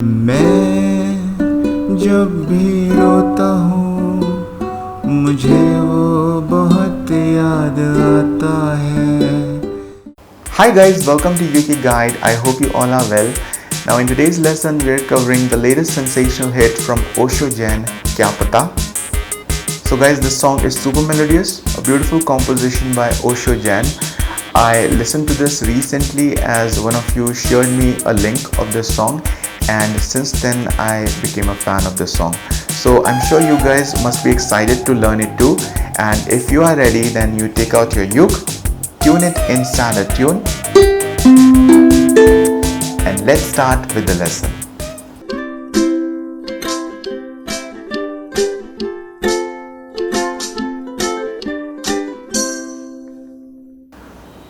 मैं जब भी रोता हूँ मुझे वो बहुत याद आता है. Hi guys, welcome to UK Guide. I hope you all are well. Now in today's lesson we're covering the latest sensational hit from Osho Jain, Kya Pata. So guys, this song is super melodious, a beautiful composition by Osho Jain. I listened to this recently as one of you shared me a link of this song, and since then I became a fan of this song. So I'm sure you guys must be excited to learn it too, and if you are ready, then you take out your uke, tune it in standard tune, and let's start with the lesson.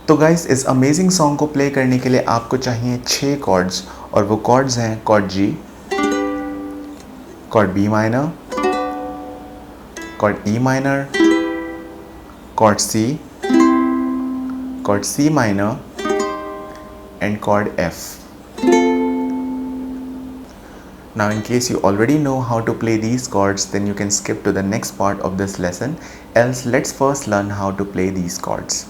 तो guys, इस amazing song को play करने के लिए आपको चाहिए 6 chords, और वो कॉर्ड्स हैं chord G, chord B minor, chord E minor, chord C minor and chord F. Now in case you already know how to play these chords, then you can skip to the next part of this lesson, else let's first learn how to play these chords.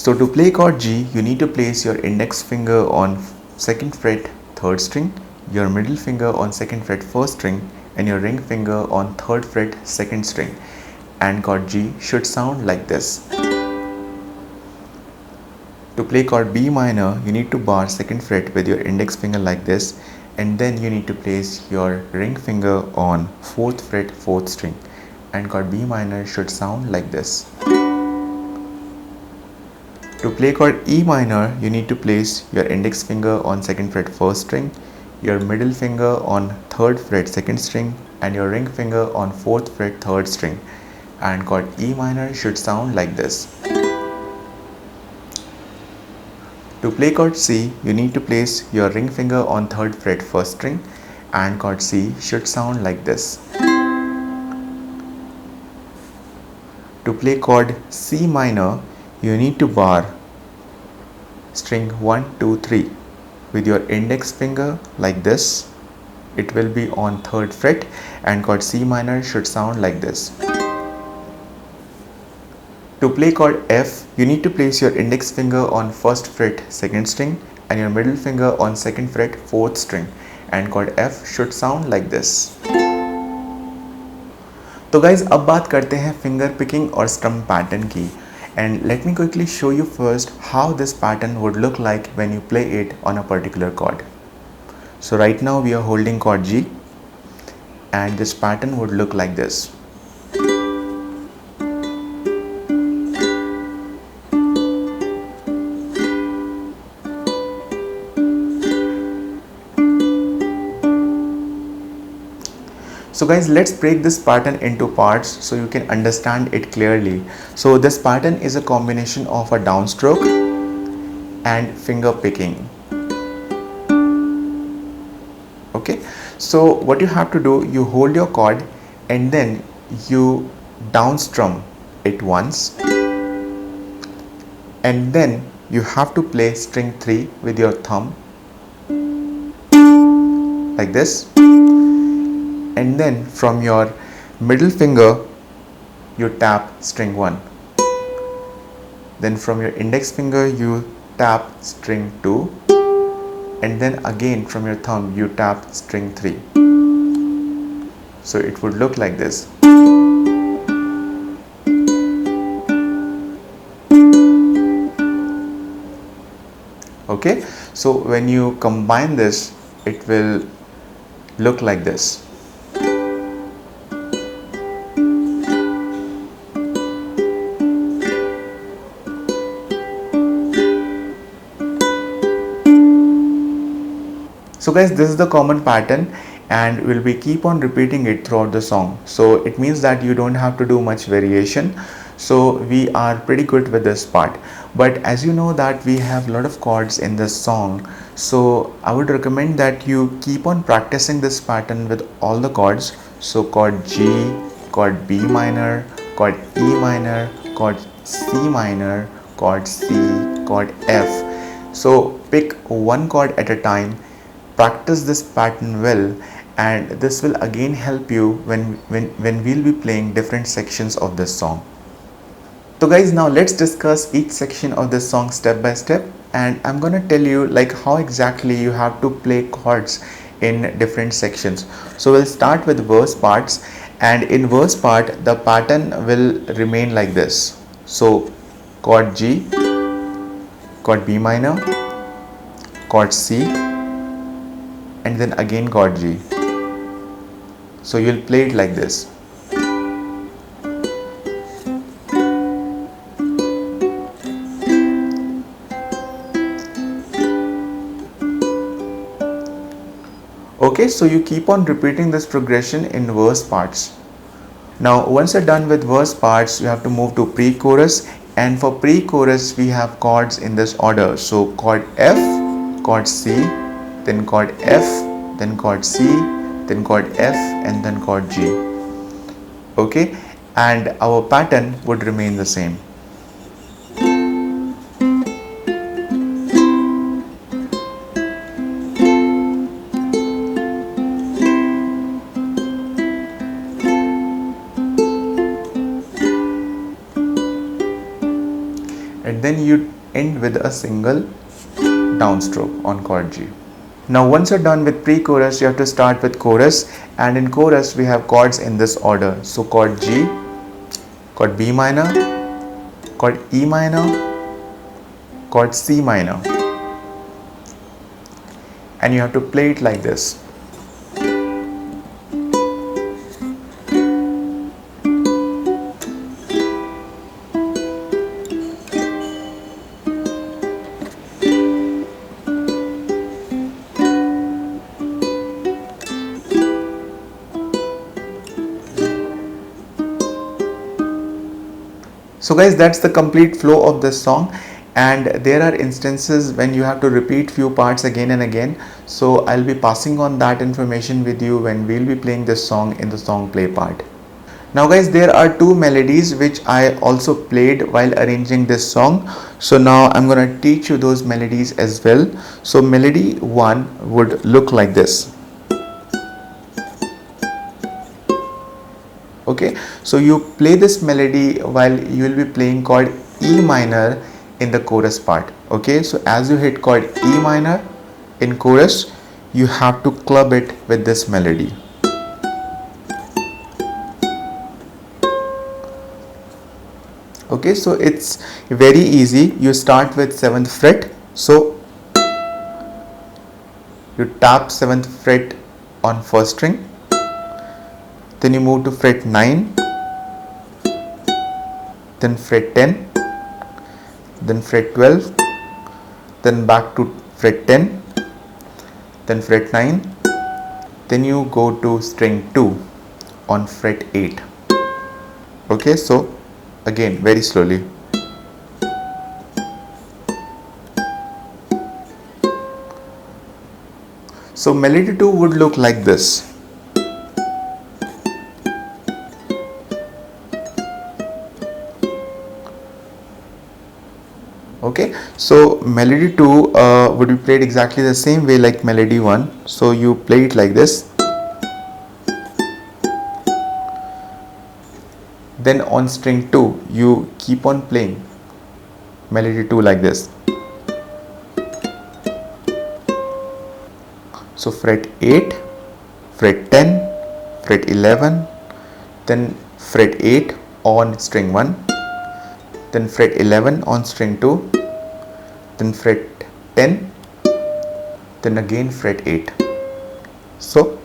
So to play chord G, you need to place your index finger on 2nd fret 3rd string, your middle finger on 2nd fret 1st string, and your ring finger on 3rd fret 2nd string, and chord G should sound like this. To play chord B minor, you need to bar 2nd fret with your index finger like this, and then you need to place your ring finger on 4th fret 4th string, and chord B minor should sound like this. To play chord E minor, you need to place your index finger on 2nd fret 1st string, your middle finger on 3rd fret 2nd string, and your ring finger on 4th fret 3rd string, and chord E minor should sound like this. To play chord C, you need to place your ring finger on 3rd fret 1st string, and chord C should sound like this. To play chord C minor, you need to bar string 1, 2, 3 with your index finger like this. It will be on 3rd fret, and chord C minor should sound like this. To play chord F, you need to place your index finger on 1st fret 2nd string and your middle finger on 2nd fret 4th string, and chord F should sound like this. तो guys, अब बात करते हैं finger picking और strum pattern की, and let me quickly show you first how this pattern would look like when you play it on a particular chord. So right now we are holding chord G, and this pattern would look like this. So guys, let's break this pattern into parts so you can understand it clearly. So this pattern is a combination of a downstroke and finger picking. Okay, so what you have to do, you hold your chord and then you downstrum it once, and then you have to play string 3 with your thumb like this, and then from your middle finger you tap string 1, then from your index finger you tap string 2, and then again from your thumb you tap string 3. So it would look like this. Okay, so when you combine this, it will look like this. So guys, this is the common pattern, and we'll be keep on repeating it throughout the song. So it means that you don't have to do much variation. So we are pretty good with this part. But as you know that we have a lot of chords in this song, so I would recommend that you keep on practicing this pattern with all the chords. So chord G, chord B minor, chord E minor, chord C minor, chord C, chord F. So pick one chord at a time practice this pattern well, and this will again help you when we'll be playing different sections of this song. So guys, now let's discuss each section of this song step by step, and I'm gonna tell you like how exactly you have to play chords in different sections. So we'll start with verse parts, and in verse part the pattern will remain like this. So chord G, chord B minor, chord C, and then again chord G. So you'll play it like this. Okay, so you keep on repeating this progression in verse parts. Now once you're done with verse parts, you have to move to pre-chorus, and for pre-chorus we have chords in this order. So chord F, chord C, then chord F, then chord C, then chord F, and then chord G. Okay, and our pattern would remain the same. And then you end with a single downstroke on chord G. Now once you're done with pre-chorus, you have to start with chorus, and in chorus we have chords in this order. So chord G, chord B minor, chord E minor, chord C minor, and you have to play it like this. So guys, that's the complete flow of this song, and there are instances when you have to repeat few parts again and again. So I'll be passing on that information with you when we'll be playing this song in the song play part. Now guys, there are two melodies which I also played while arranging this song. So now I'm gonna teach you those melodies as well. So melody 1 would look like this. Okay, so you play this melody while you will be playing chord E minor in the chorus part. Okay, so as you hit chord E minor in chorus, you have to club it with this melody. Okay, so it's very easy. You start with 7th fret. So you tap 7th fret on first string. Then you move to fret 9, then fret 10, then fret 12, then back to fret 10, then fret 9, then you go to string 2 on fret 8. Okay, so again very slowly. So melody 2 would look like this. Okay, so melody 2 would be played exactly the same way like melody 1. So you play it like this. Then on string 2 you keep on playing melody 2 like this. So fret 8, fret 10, fret 11, then fret 8 on string 1, then fret 11 on string 2, then fret 10, then again fret 8. So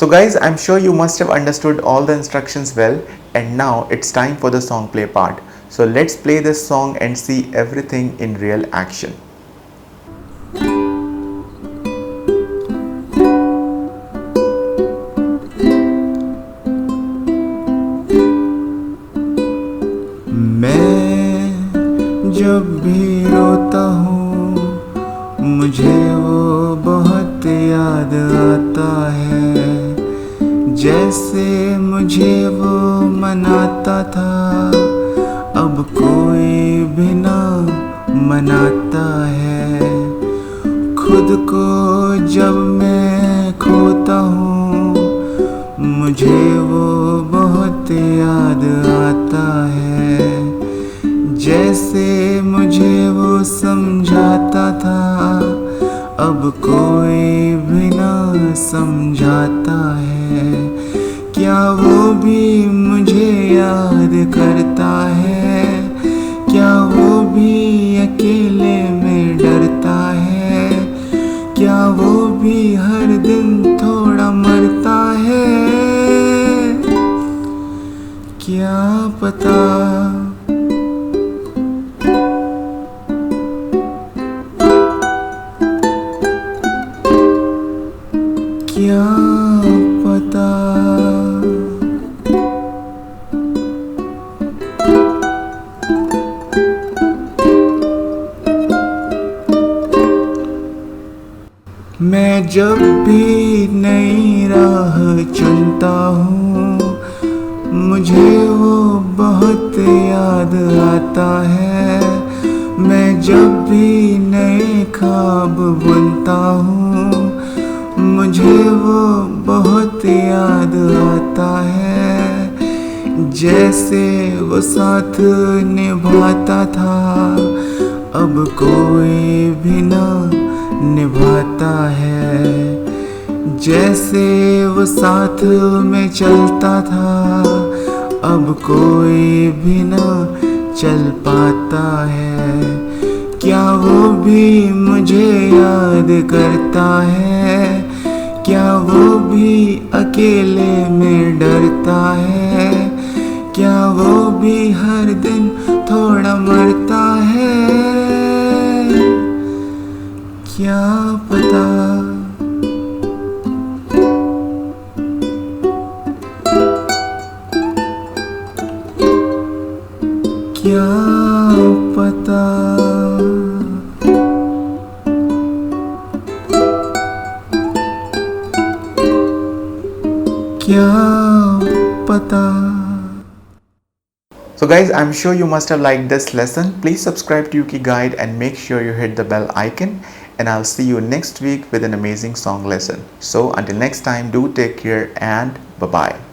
guys, I'm sure you must have understood all the instructions well, and now it's time for the song play part. So let's play this song and see everything in real action. जब भी रोता हूँ मुझे वो बहुत याद आता है, जैसे मुझे वो मनाता था अब कोई भी ना बनाता है। खुद को जब मैं खोता हूँ मुझे वो बहुत याद आता है। जैसे मुझे वो समझाता था अब कोई भी ना समझाता है। क्या वो भी मुझे याद करता है? क्या वो भी अकेले में डरता है? क्या वो भी हर दिन थोड़ा मरता है? क्या पता। क्या पता। मैं जब भी नई राह चुनता हूँ मुझे वो बहुत याद आता है। मैं जब भी नए ख्वाब बुनता हूँ मुझे वो बहुत याद आता है। जैसे वो साथ निभाता था अब कोई भी ना निभाता है। जैसे वो साथ में चलता था अब कोई भी ना चल पाता है। क्या वो भी मुझे याद करता है? क्या वो भी अकेले में डरता है? क्या वो भी हर दिन थोड़ा मरता है? क्या पता। क्या पता। क्या पता। So guys, I'm sure you must have liked this lesson. Please subscribe to Yuki Guide and make sure you hit the bell icon, and I'll see you next week with an amazing song lesson. So until next time, do take care and bye bye.